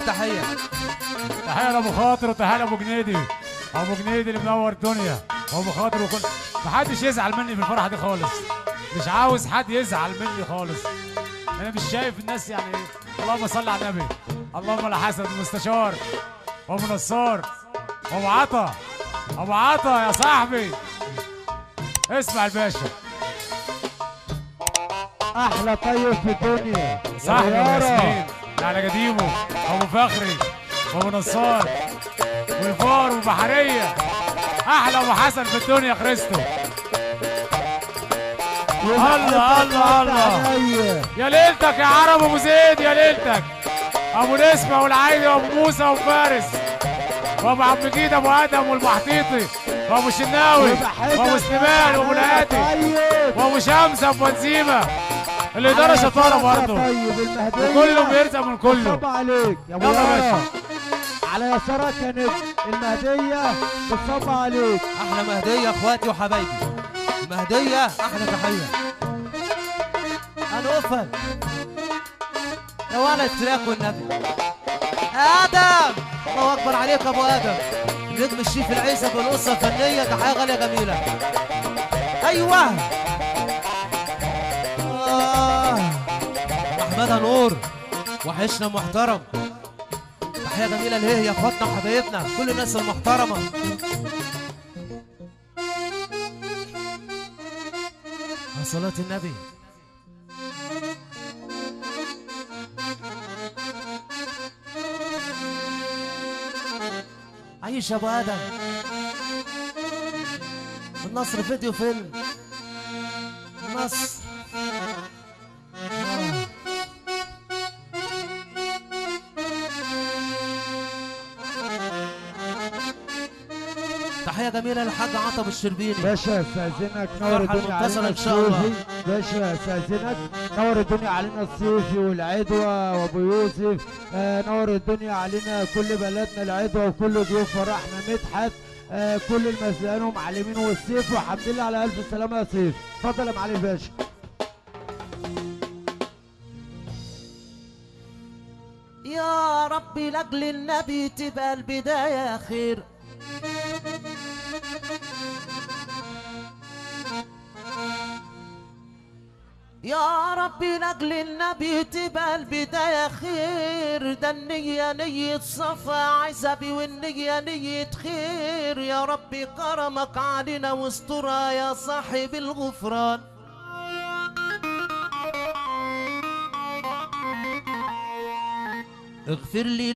تحيه. تحيه لابو خاطر وتحيه لابو جنيدي. ابو جنيدي اللي منور الدنيا وابو خاطر وكل. محدش يزعل مني في الفرحه دي خالص. مش عاوز حد يزعل مني خالص. انا مش شايف الناس يعني. اللهم صل على النبي. اللهم لا حسد. المستشار وابو نصار وابو عطا. ابو عطا يا صاحبي. اسمع الباشا. احلى طيب في الدنيا صاحبي ياسمين على قديمه ابو فخري وابو نصار والفار وبحريه. احلى ابو حسن في الدنيا خريستو. الله الله الله يا ليلتك يا عرب ابو زيد. يا ليلتك ابو نسمه والعايدي وابو موسى وفارس وابو عبد المجيد ابو ادم والمحطيطي وابو شناوي وابو سليمان وابو الهادي وابو شمس ابو بنزيمه. الاداره شطاره برضه وكله بيرزق من كله. طب عليك يا ابو باشا. على يسارك يا نجم المهديه بتصب عليك. احلى مهديه يا اخواتي وحبايبي. المهديه احلى تحيه. هنقفل يا ولد تراك والنبي. ادم الله اكبر عليك يا ابو ادم. نجم الشيف العيسى والاسره الفنيه. تحيه غاليه جميله. ايوه احمدها نور وحشنا محترم. تحيه جميله ليه يا اخواتنا وحبايبنا كل الناس المحترمه. على صلاه النبي. عيش يا ابو ادم. النصر فيديو فيلم النصر. تحية جميلة للحاج عطب الشربيني. باشا استاذنك نور الدنيا علينا ان شاء الله. باشا استاذنك نور الدنيا علينا الصيفي والعدوى وابو يوسف. نور الدنيا علينا كل بلدنا العدوى وكل ضيوف فرحنا مدحت. كل المسلمين ومعلمين والسيف. والحمد لله على الف سلامه يا سيف. اتفضل يا معالي الباشا. يا ربي لاجل النبي تبقى البداية خير. يا ربي لاجل النبي تبقى البداية خير. ده النية نية صفا عزبي والنية نية خير. يا ربي كرمك علينا واسترها يا صاحب الغفران. اغفر لي